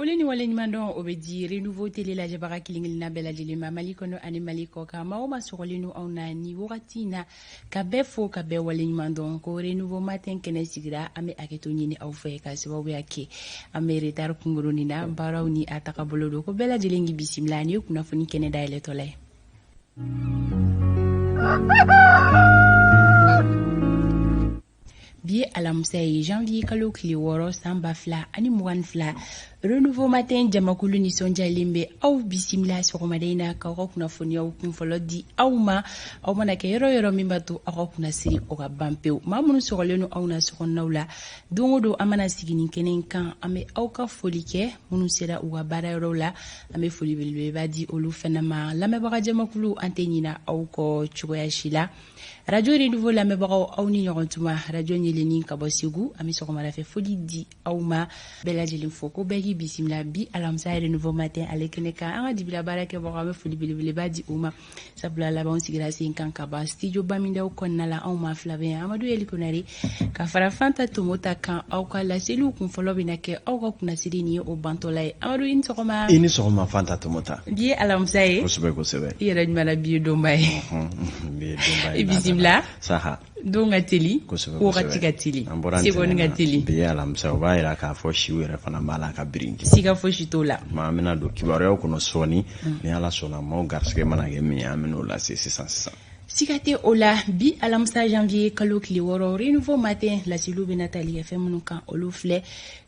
Foleni walenyimandon obedi renouveau télé la jabara kilingilina bela jilima malikono ani maliko ka maoma sogolinu auna ni wogatina ka befo ka be walenyimandon ko renouveau matin kene sigira ame aketo nyini au fe ka sababu yake ame retar kungurunina barawni ataka bolodo ko bela jilingi bisimlani kuna funi kene daile tole Biye alamsay janvier kalo kili woro samba fla ani mugan fla renouveau matin jamakulu ni sonja limbe au bisimila sokomadena ka kuna foni au kunfolo di au mana ke yoro mimbatu au kuna siri o ga bampeu mamunu sogolenu au na sokonnaula dongodo amana sigini kenen kan ame au ka folike munu sera u ga bara rola ame foli belbe badi olu fenama lame baga jamakulu antenyina au ko chugoya shila radio renouveau lame baga au ni nyontuma radio nyeleni kabosigu ame sokomara fe foli di au bela jelin foko begi bisimila bi alamsa renouveau matin alekeneka anga dibila barake bokame fuli bilibili badi uma sabula la ba onsigira sin kan kaba studio baminda ukonna la uma flavé amadou elikonari ka fara fanta tumota kan au kala selu kun folo binake au ka kuna sidini o bantolay amadou ini sokoma fanta tumota bi alamsa ko sebe yera nyala bi dombay bisimila saha donga teli ko katika teli sigoni ngateli bi alamsa obaira ka fo shiwere fana mala ka biringi siga fo shitola maamina do kibaro ko no soni ni ala sona mo garske manage mi amino la 600 Sikate ola bi alamsa janvier kalo kili woro renouveau matin la silubi Nathalie FM nuka olufle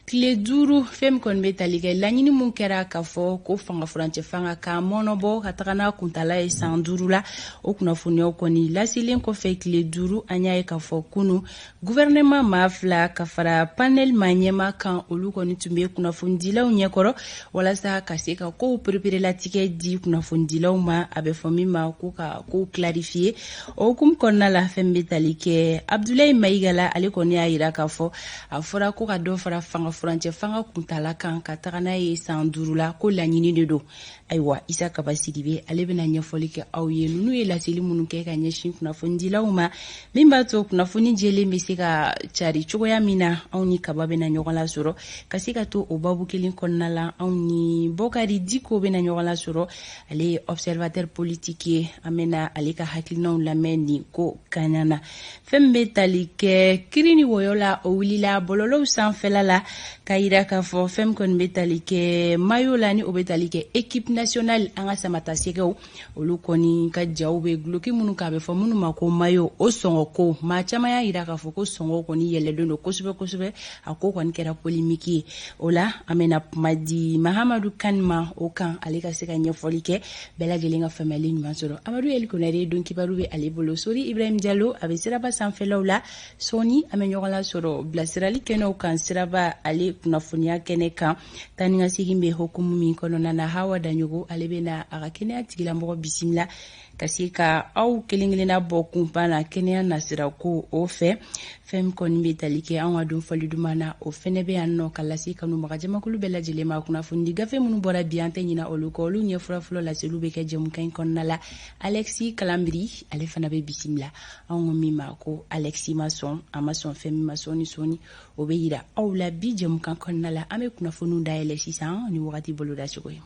kile duru fem kon metalike lanyini mun kera ka fo ko fanga france fanga ka monobo katakana kuntala e sanduru la o kuna funyo koni la silen ko fe kile duru anya e ka fo kunu gouvernement mafla ka fara panel manyema kan olu koni tumbe kuna fundila unyekoro wala sa kaseka ko prepare la ticket di kuna fundila uma abe fomi ma ko clarifier o kum konna la fem metalike Abdoulaye Maigala ale koni ayira ka fo afora ko ka do fara fanga france fanga kuntala kan ka tagana ye sanduru la ko lanyini de do aywa isa kabasidibe ale bena nyafoli ke awye nunu ye lasili munu ke ka nyeshin kuna fondila uma mimba to kuna foni jele mesika chari chugo ya mina awni kababe na nyogola soro kasika to obabu kelin konnala awni bokari diko bena nyogola soro ale observateur politique amena ale ka haklina la meni ko kanana fembe talike kirini woyola owilila bololo sanfela la kaira ka fo fem kon metalike mayola ni obetalike équipe nationale anga samata segeo olukoni ka jawbe gloki munu ka be fo munu mako mayo o songo ko ma chama ya ira ka fo ko songo ko ni yelle dondo kosube akoko kon kera polémique ola amena madi Mahamadou Kanma o kan alika seka nyefolike bela gelenga family ni mansoro Amadou El Konare donki barube ale bolo sori Ibrahim Diallo ave siraba sanfelola soni amenyola soro blasirali keno kan siraba ale kunafunia keneka taninga sigimbe hukumu minkono na hawa danyugo alebena akakene atigila mbo bisimla kasika au kelingilina boku bana kenya nasira ko ofe fem kon metalike an wadun falidumana ofenebe anno kalasi kanu magajema kulu bela jilema kuna fundi gafe munu bora biante nyina olukolu nyefura fulo la selube ke jemu kan konnala Alexis Kalambri ale fana be bisimla an mima ko Alexis Mason amason fem masoni soni obeira au la bi jemu kan konnala ame kuna funu ndaele 600 ni wakati boloda chokoy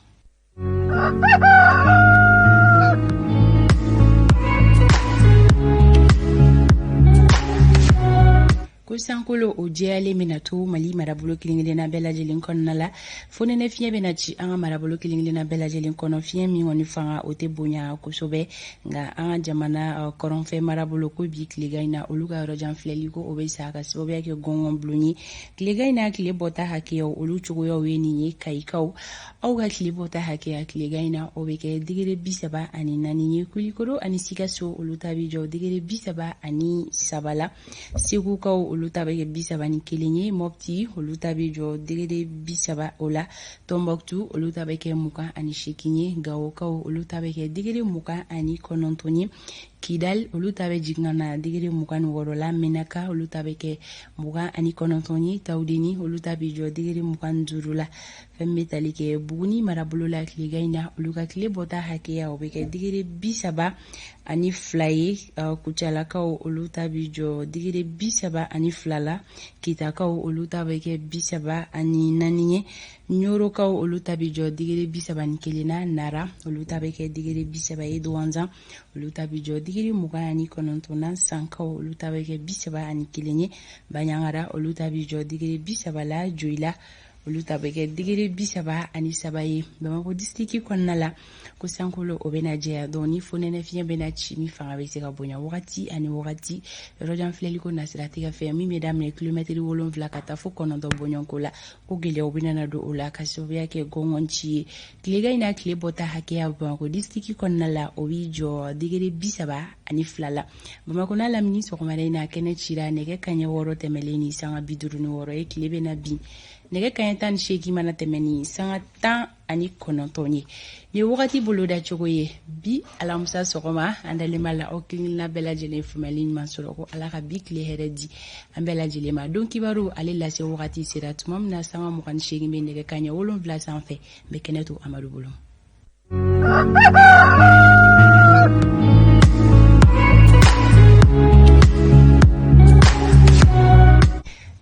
Sankolo o jele minato mali marabolo kilingile na bela jelin konnala fonene fiye benachi anga marabolo kilingile na bela jelin kono fiye mi woni fanga ote bonya kusobe nga anga jamana koronfe marabolo ko bi kligaina oluga rojan fleliko obe saka sobe yake gongon bluni kligaina kile bota hake o olu chugo yo weni ni kaikau au ga kile bota hake ya kligaina obe ke digere bisaba ani nani ni kulikoro ani sikaso olutabi jo digere bisaba ani sabala sigu ka olutabe bisaba ni kelenye mopti olutabe jo digere bisaba ola Tombouctou olutabe ke muka ani shekinye gawo ka olutabe ke digere muka ani konontonye Kidal olu ta be jigana digiri mugan woro la Menaka olu ta be ke mugan ani konontoni Taudeni olu ta be jo digiri mugan duru la fembe tali ke Buguni marabolo la Kiligayna olu ka kile bota hakeya o be ke digiri 30 ani flaye kuchalakaw olu ta be jo digiri 30 ani flala Kitakaw olu ta be ke 30 ani naniye Nyorokaw olu ta be jo digiri 30 ni kelena Nara olu ta be ke digiri 30 e Douanza olu ta be jo digiri mugan ani konontona Sankaw olu ta be ke 30 ani kelenye Banyangara olu ta be jo digiri 30 la Joila olu ta be ke digiri 30 ani sabaye Bamako districti konna la ko sankolo obena jeya doni fonene fiye bena chimi fanga be se ka bonya wakati ani wakati rojan fleliko nasirati ka fe mi mesdames les kilomètres wolon vla kata fo kono do bonyon la ko gele obina na do ola ka sobya ke gongonchi kilega ina kile bota hake ya Bamako districti konna la owijo digiri 30 ani flala Bamako na la ministre ko marina kene chira nege kanye woro temeleni sanga biduru ni woro e kilebe na bi nege kanyetan sheki mana temeni sanga tan ani konontonye ni wakati boloda chogoye bi alamusa sogoma andale mala okilina bela jele fumalin mansoroko alaka bikle heredi ambela jele ma donc kibaru ale lase wakati siratumam na sanga mukan sheki me nege kanya wolon vla sanfe be keneto Amadou Bolom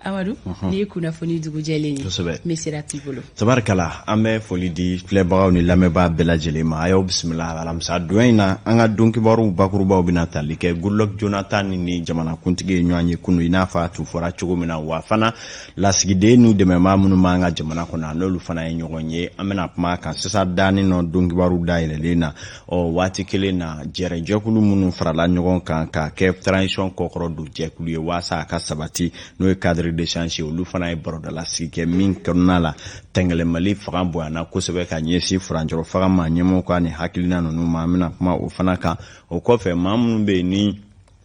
Amadou ni kuna foni dugu jɛlen me sera t'i bolo tabarakala an bɛ foli di filɛbagaw ni lamɛnbaa bɛɛ lajɛlen ma a y'aw bisimila alamisa don in na an ka donkibaru bakurubaw bɛna tali kɛ Goodluck Jonathan ni jamanakuntigi ye ɲɔgɔn ye kunu i n'a fɔ a tun fɔra cogo min na wa fana lasigiden n'u dɛmɛbaa minnu b'an ka jamana kɔnɔ n'olu fana ye ɲɔgɔn ye an bɛna kuma kan sisan daani nɔ donkibaru dayɛlɛlen na waati kelen na jɛrɛjɛkulu minnu farala ɲɔgɔn kan ka kɛ transition kɔkɔrɔ don jɛkulu ye waasa a ka sabati n'o ye cadre d'échange olu fana ye barodala sigi kɛ min kɔnɔna la tɛngɛlɛ Mali fanga bonyana kosɛbɛ ka ɲɛsin furanjɔrɔ faga ma ɲɛmɔgɔ ka ni hakilina ninnu ma an bɛna kuma o fana kan o kɔfɛ maa minnu bɛ ni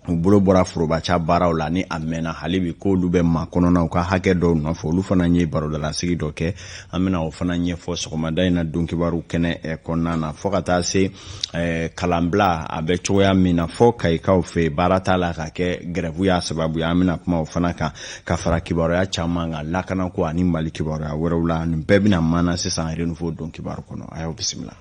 u bolo bɔra forobaca baaraw la ni a mɛnna hali bi k'olu bɛ maa kɔnɔnaw ka hakɛ dɔw nɔfɛ olu fana ye barodala sigi dɔ kɛ an bɛna o fana ɲɛfɔ sɔgɔmada in na donkibaru kɛnɛ kɔnɔna na fɔ ka taa se kalanbila a bɛ cogoya min na fɔ kayikaw fɛ baara t'a la ka kɛ grève y'a sababu ye an bɛna kuma o fana kan ka fara kibaruya caman kan lakanako ani Mali kibaruya wɛrɛw la nin bɛɛ bɛna maana sisan renouveau donkibaru kɔnɔ a y'aw bisimila.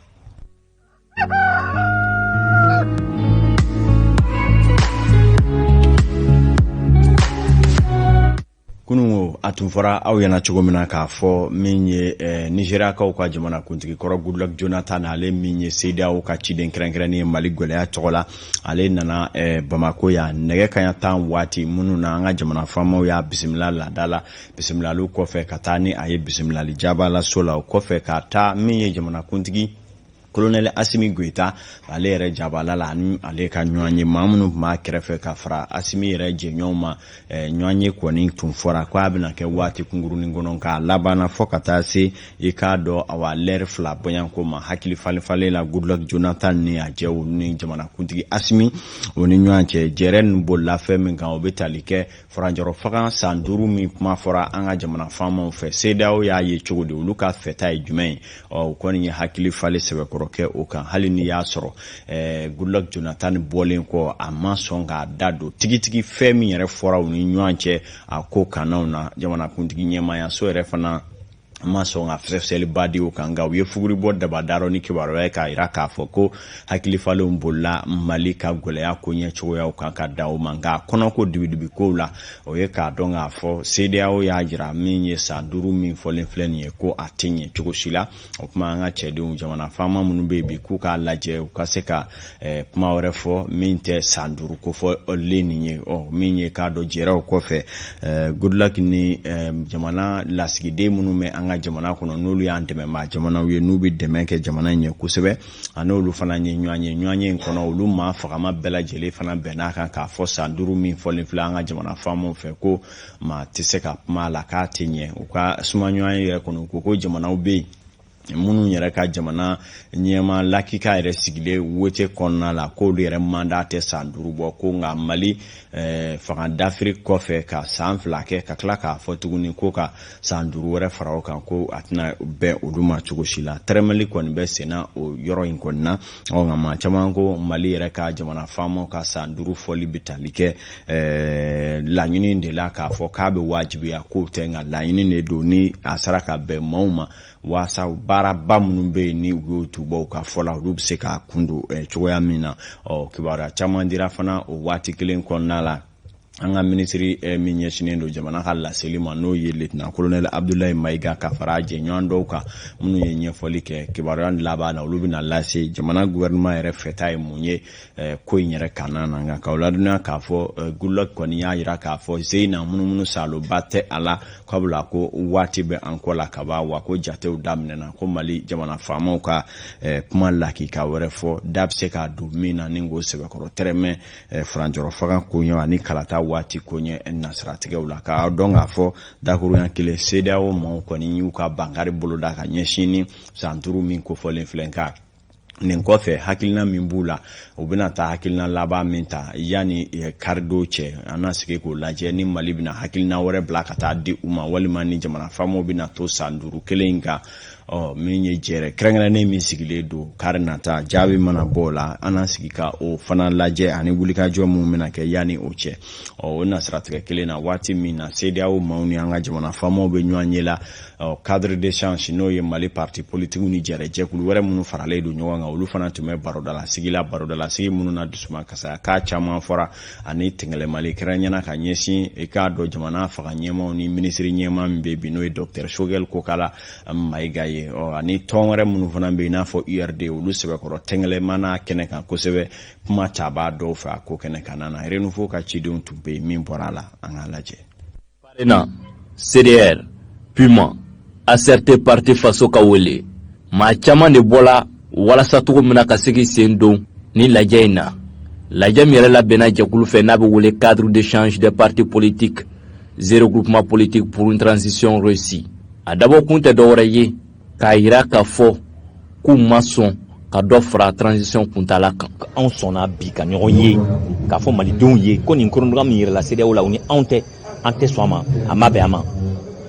Kunungo a tun fɔra aw ɲɛna cogo min na k'a fɔ min ye Nigeriakaw ka jamanakuntigi kɔrɔ Goodluck Jonathan ale min ye CEDEAO ka ciden kɛrɛnkɛrɛnnen ye Mali gwɛlɛya tɔgɔ la ale nana Bamako ya nɛgɛ kaɲa 10 waati minnu na an ka jamana faamaw y'a bisimila laada la bisimilaliw kɔfɛ ka taa ni a ye bisimilali jaba la so la o kɔfɛ ka taa min ye jamanakuntigi Colonel Assimi Goïta ale yɛrɛ jabala la ani ale ka ɲɔgɔn ye maa minnu tun b'a kɛrɛfɛ ka fara Assimi yɛrɛ jɛɲɔgɔnw ma ɲɔgɔn ye kɔni tun fɔra ko a bɛna kɛ waati kunkurunin kɔnɔ k'a labanna fɔ ka taa se i k'a dɔn awa lɛri fila bɔɲanko ma hakili falifalen la Goodluck Jonathan ni a jɛw ni jamanakuntigi Assimi o ni ɲɔgɔn cɛ jɛrɛ nin bolila fɛn min kan o bɛ tali kɛ furanjɔrɔ faga san 5 min kuma fɔra an ka jamana faamaw fɛ CEDEAO y'a ye cogo di olu ka fɛta ye jumɛn ye o kɔni ye hakili falen sɛbɛkɔrɔ kɛ o kan hali ni y'a sɔrɔ Goodluck Jonathan bɔlen kɔ a ma sɔn k'a da don tigitigi fɛn min yɛrɛ fɔra u ni ɲɔgɔn cɛ a ko kannaw na jamanakuntigi ɲɛmaaya so yɛrɛ fana ma sɔn ka fɛsɛliba di o kan nka u ye fuguri bɔ dabadaro ni kibaruya ye k'a jira k'a fɔ ko hakilifalenw bolila Mali ka gwɛlɛya ko ɲɛcogoyaw kan ka da o ma nka kɔnɔko dibidibi kow la o ye k'a dɔn k'a fɔ CEDEAO y'a jira min ye san 5 min fɔlen filɛ nin ye ko a tɛ ɲɛ cogo si la o kuma an ka cɛdenw jamana faama minnu bɛ yen bi k'u k'a lajɛ u ka se ka kuma wɛrɛ fɔ min tɛ san 5 ko fɔlen nin ye min ye k'a dɔn jɛraw kɔfɛ Goodluck ni jamana lasigiden minnu bɛ an ka jamana kɔnɔ n'olu y'an dɛmɛ maa jamanaw ye n'u bɛ dɛmɛ kɛ jamana in ɲɛ kosɛbɛ ani olu fana ye ɲɔgɔn ye in kɔnɔ olu maa fagama bɛɛ lajɛlen fana bɛnn'a kan k'a fɔ san 5 min fɔlen filɛ an ka jamana faamaw fɛ ko maa tɛ se ka kuma a la k'a tɛ ɲɛ u ka suma ɲɔgɔn yɛrɛ kɔnɔ ko jamanaw bɛ yen minnu yɛrɛ ka jamana ɲɛma lakika yɛrɛ sigilen wote kɔnɔna la k'olu yɛrɛ mandat tɛ san 5 bɔ ko nka Mali fanga d'Afrique kɔfɛ ka san 2 kɛ ka tila k'a fɔ tuguni ko ka san 5 wɛrɛ fara o kan ko a tɛna bɛn olu ma cogo si la tɛrɛmɛli kɔni bɛ senna o yɔrɔ in kɔni na nka maa caman ko Mali yɛrɛ ka jamana faamaw ka san 5 fɔli bɛ tali kɛ laɲini de la k'a fɔ k'a bɛ wajibiya k'o tɛ nka laɲini de don ni a sera ka bɛn maaw ma waasa baaraba minnu bɛ yen ni u y'o tubaw ka fɔ la olu bɛ se k'a kundu cogoya min na kibaruya caman dira fana o waati kelen kɔnɔna la an ka ministri min ɲɛsinen don jamana ka laseli ma n'o ye lieutenant colonel Abdoulaye Maïga ka fara jɛɲɔgɔn dɔw kan minnu ye ɲɛfɔli kɛ kibaruya laban na olu bɛna lase jamana gouvernement yɛrɛ fɛta ye mun ye ko in yɛrɛ kanna na nka k'aw ladɔnniya k'a fɔ Goodluck kɔni y'a jira k'a fɔ Zeyina munumunu saloba tɛ a la kabula ko waati bɛ an kɔ la ka ban wa ko jatew daminɛna ko Mali jamana faamaw ka kuma lakika wɛrɛ fɔ da bɛ se k'a don min na ni k'o sɛbɛkɔrɔ tɛrɛmɛ furanjɔrɔ faga koɲɛ ani kalata waati koɲɛ nasiratigɛw la k'a dɔn k'a fɔ dakurunya kelen CEDEAO maaw kɔni y'u ka bankari boloda ka ɲɛsin ni san 5 min kofɔlen filɛ nka nin kɔfɛ hakilina min b'u la u bɛna taa hakilina laban min ta yani karido cɛ an na sigi k'o lajɛ ni Mali bɛna hakilina wɛrɛ bila ka taa di u ma walima ni jamana faamaw bɛna to san 5 kelen in kan min ye jɛrɛ kɛrɛnkɛrɛnnen min sigilen don kari nata jaabi mana bɔ la an na sigi ka o fana lajɛ ani wulikajɔ mun bɛna kɛ yani o cɛ o nasiratigɛ kelen na waati min na CEDEAO maaw ni an ka jamana faamaw bɛ ɲɔgɔn ye la cadre d'échange n'o ye Mali parti politique ni jɛrɛ jɛkulu wɛrɛ minnu faralen don ɲɔgɔn kan olu fana tun bɛ barodalasigi minnu na dusuma kasaya k'a caman fɔra ani tɛngɛlɛmali kɛrɛnkɛrɛnna ka ɲɛsin i k'a dɔn jamana faga ɲɛmaw ni ministre ɲɛma min bɛ bi n'o ye Dr Choguel Kokala Maïga ye ani tɔn wɛrɛ minnu fana bɛ i n'a fɔ URD olu sɛbɛkɔrɔ tɛngɛlɛmana kɛnɛ kan kosɛbɛ kuma caba dɔw fɛ a ko kɛnɛ kan na Renouveau ka cidenw tun bɛ min bɔra a la an k'a lajɛ. Parena CDR Puma ACRT parti faso ka wele maa caman de bɔla walasa cogo min na ka segi sen don ni lajɛ in na lajɛ min yɛrɛ labɛnna jɛkulu fɛ n'a bɛ wele cadre d'échange des partis politiques zéro groupement politique pour une transition réussie a dabɔ kun tɛ dɔwɛrɛ ye k'a yira k'a fɔ k'u ma sɔn ka dɔ fara transition kuntala kan anw sɔnna bi ka ɲɔgɔn ye k'a fɔ malidenw ye ko nin kɔnɔdɔgɔ min yɛrɛla CEDEAO la u ni an tɛ sɔn a ma a ma bɛn a ma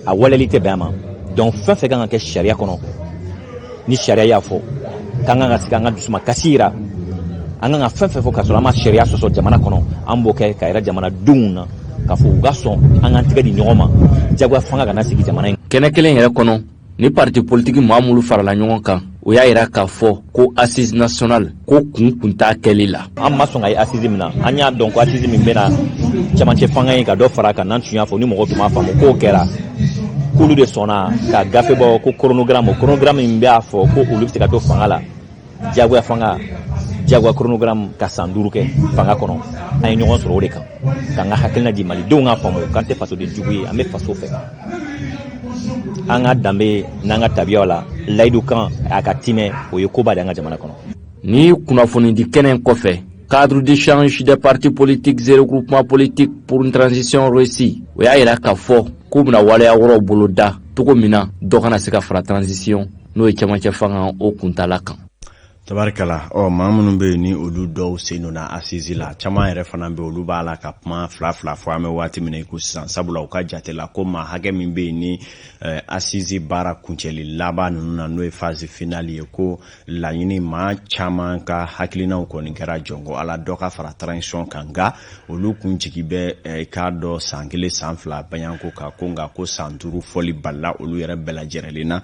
a waleli tɛ bɛn a ma donc fɛn fɛn kan ka kɛ sariya kɔnɔ ni sariya y'a fɔ k'an kan ka sigi an ka dusuma kasi yira an kan ka fɛn fɛn fɔ ka sɔrɔ an ma sariya sɔsɔ jamana kɔnɔ an b'o kɛ ka yɛrɛ jamanadenw na k'a fɔ u ka sɔn an k'an tɛgɛ di ɲɔgɔn ma jagoya fanga kana sigi jamana in kɛnɛ kelen yɛrɛ kɔnɔ ni parti politique maa minnu farala ɲɔgɔn kan o y'a yira k'a fɔ ko assise nationale ko kun t'a kɛli la an ma sɔn ka ye assise min na an y'a dɔn ko assise min bɛna cɛmancɛ fanga ye ka dɔ fara kan n'an tun y'a fɔ ni mɔgɔ tun m'a faamu k'o kɛra k'olu de sɔnna ka gafe bɔ ko chronogramme min b'a fɔ ko olu bɛ se ka to fanga la jagoya chronogramme ka san 5 kɛ fanga kɔnɔ an ye ɲɔgɔn sɔrɔ o de kan k'an ka hakilina di malidenw ka faamu k'an tɛ fasoden jugu ye an bɛ faso fɛ an ka danbe n'an ka tabiyaw la layidu kan a ka timɛ o ye koba de an ka jamana kɔnɔ ni kunnafoni di kɛnɛ kɔfɛ cadre d'échange des partis politiques zéro groupement politique pour une transition réussie o y'a yira k'a fɔ k'u bɛna waleya wɔrɔw bolo da cogo min na dɔ kana se ka fara transition n'o ye cɛmancɛ fanga o kuntala kan tabarikala maa minnu bɛ yen ni olu dɔw sen donna assise la caman yɛrɛ fana bɛ olu b'a la ka kuma fila fɔ an bɛ waati min na i ko sisan sabula u ka jate la ko maa hakɛ min bɛ yen ni assise baara kuncɛli laban ninnu na n'o ye phase finale ye ko laɲini maa caman ka hakilinaw kɔni kɛra jɔnko ala dɔ ka fara transition kan nka olu kun jigi bɛ k'a dɔ san 1 san 2 baɲanko kan ko nka ko san 5 fɔli balila olu yɛrɛ bɛɛ lajɛlen na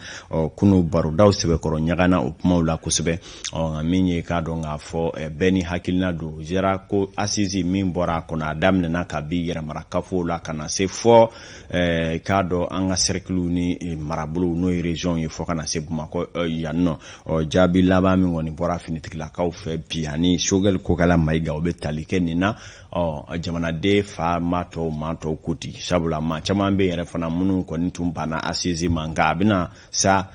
kunu barodaw sɛbɛkɔrɔ ɲagana o kumaw la kosɛbɛ nka min ye k'a dɔn k'a fɔ bɛɛ ni hakilina don jɛra ko assise min bɔra a kɔnɔ a daminɛna ka bi yɛrɛmarakafo la ka na se fɔ k'a dɔn an ka cercle ni marabolo n'o ye région ye fɔ ka na se Bamakɔ yan nɔ jaabi laban min kɔni bɔra finitigilakaw fɛ bi ani Choguel Kokala Maïga o bɛ tali kɛ nin na jamanaden fa matɔw kuti sabula maa caman bɛ yɛrɛ fana minnu kɔni tun banna assise ma nka a bɛna sa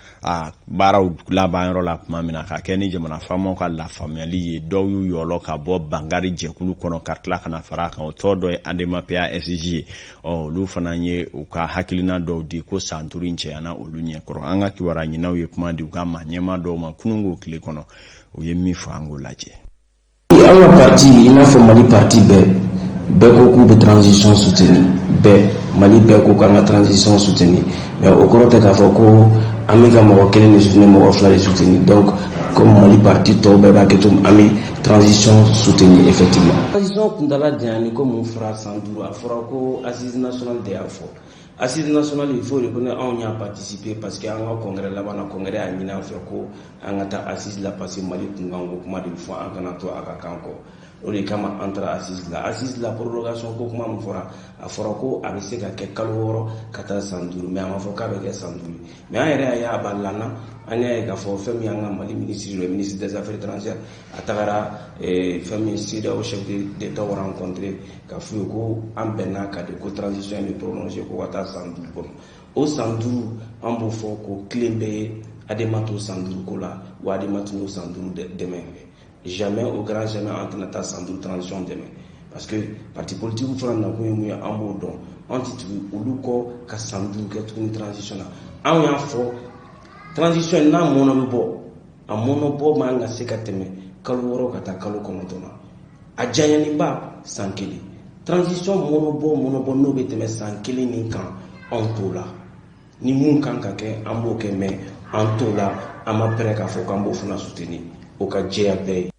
baaraw laban yɔrɔ la tuma min na ka kɛ ni jamana jamana faamaw ka lafaamuyali ye dɔw y'u yɔlɔ ka bɔ bangari jɛkulu kɔnɔ ka tila kana fara kan o tɔ dɔ ye Adema PASG ye olu fana ye u ka hakilina dɔw di ko san 5 in cɛyana olu ɲɛkɔrɔ an ka kibaruya ɲinaw ye kuma di u ka maa ɲɛma dɔw ma kunungo tile kɔnɔ u ye min fɔ an k'o lajɛ. An ka parti i n'a fɔ Mali parti bɛɛ ko k'u bɛ transition soutenir Mali bɛɛ ko k'an ka transition soutenir mais o kɔrɔ tɛ k'a fɔ ko an bɛ ka mɔgɔ kelen de soutenir mɔgɔ fila de soutenir donc comme Mali parti tɔw bɛɛ b'a kɛ to an bɛ transition soutenir effectivement. Transition kuntala janyani ko mun fɔra san 5 a fɔra ko assise nationale de y'a fɔ. Assise nationale il faut reconnaître anw y'a participer parce que an ka congrès laban na congrès y'a ɲini an fɛ ko an ka taa assise la parce que Mali kunkan ko kuma de fɔ an kana to a ka kan kɔ. O de kama an taara assise la prorogation ko kuma min fɔra a fɔra ko a bɛ se ka kɛ kalo 6 ka taa san 5 mais a ma fɔ k'a bɛ kɛ san 5 mais an yɛrɛ y'a balana an y'a ye k'a fɔ fɛn min y'an ka Mali ministre le ministre des affaires étrangères a tagara fɛn min CEDEAO chef d'État rencontré k'a f'u ye ko an bɛnna ka de ko transition bɛ prolonger ko ka taa san 5 kɔnɔ o san 5 an b'o fɔ ko tile bɛ ye Adema to san 5 ko la wa Adema t'o san 5 dɛmɛ jamais au grand jamais an tɛna taa san 5 transition dɛmɛ parce que parti politique fana nakun ye mun ye an b'o dɔn an tɛ tugu olu kɔ ka san 5 kɛ tuguni transition na anw y'a fɔ transition n'a mɔnɔ bɛ bɔ a mɔnɔ bɔ man ka se ka tɛmɛ kalo 6 ka taa kalo 9 na a janyaniba san 1 transition mɔnɔ bɔ n'o bɛ tɛmɛ san 1 nin kan anw t'o la ni mun kan ka kɛ an b'o kɛ mais an t'o la an ma pɛrɛ k'a fɔ k'an b'o fana soutenir o ka jɛya bɛɛ ye.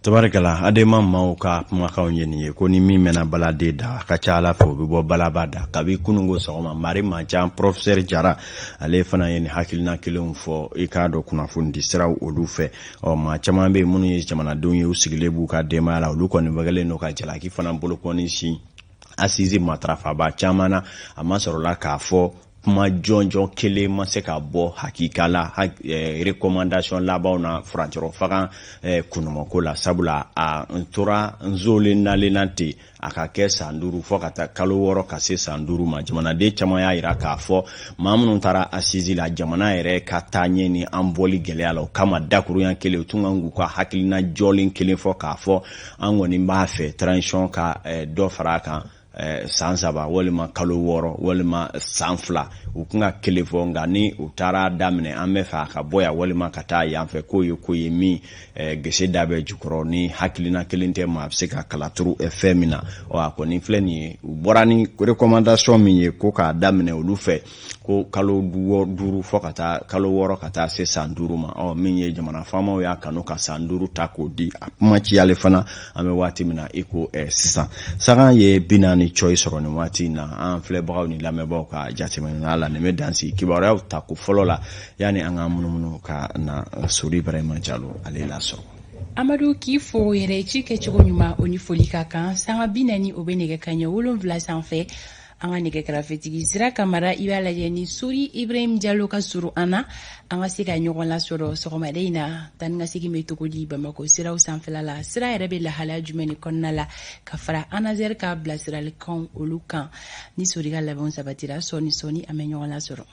Tabarikala Adema maaw ka kumakanw ye nin ye ko ni min mɛnna baladen da ka ca Ala fɛ o bɛ bɔ balaba da kabi kunungo sɔgɔma Mari Mancan professeur Jara ale fana ye nin hakilina kelenw fɔ i k'a dɔn kunnafoni di siraw olu fɛ maa caman bɛ minnu ye jamanadenw ye u sigilen b'u ka denbaya la olu kɔni bagalen n'o ka jalaki fana bolokɔni si assise matarafaba caman na a ma sɔrɔla k'a fɔ kuma jɔnjɔn kelen ma se ka bɔ hakika la recommandation labanw na furancɛrɔ faga kunumako la sabula a tora nzole nalena ten a ka kɛ san 5 fɔ ka taa kalo 6 ka se san 5 ma jamanaden caman y'a yira k'a fɔ maa minnu taara assise la jamana yɛrɛ ka taa ɲɛ ni an bɔli gɛlɛya la o kama dakuruɲa kelen u tun kan k'u ka hakilina jɔlen kelen fɔ k'a fɔ an kɔni b'a fɛ transition ka dɔ fara a kan san 3 walima kalo 6 walima san 2 u kun ka kelen fɔ nka ni u taara daminɛ an bɛ fɛ a ka bɔ ya walima ka taa yan fɛ ko ye min gese da bɛ jukɔrɔ ni hakilina kelen tɛ maa bɛ se ka kalaturu fɛn min na a kɔni filɛ nin ye u bɔra ni recommandation min ye ko k'a daminɛ olu fɛ ko kalo 5 fɔ ka taa kalo 6 ka taa se san 5 ma min ye jamana faamaw y'a kanu ka san 5 ta k'o di a kuma ciyale fana an bɛ waati min na i ko sisan sagan ye binani coy sɔrɔ nin waati na an filɛbagaw ni lamɛnbagaw ka jateminɛ la nin bɛ dansi kibaruyaw ta ko fɔlɔ la yani an ka munumunu ka na Sori Ibrahima Jalo ale la sɔrɔ Amadu k'i fo yɛrɛ ci kɛcogo ɲuman o ni foli ka kan sanga 40 o bɛ nɛgɛ kaɲɛ 7 sanfɛ an ka nɛgɛ kɛrɛfɛtigi Sira Kamara i b'a lajɛ ni Sori Ibrahima Jalo ka surun an na an ka se ka ɲɔgɔn lasɔrɔ sɔgɔmada in na tan ni ka segin bɛ cogo di Bamako siraw sanfɛla la sira yɛrɛ bɛ lahalaya jumɛn de kɔnɔna la ka fara Anazer ka bilasiralikan olu kan ni Sori ka labɛnw sabatira sɔɔni an bɛ ɲɔgɔn lasɔrɔ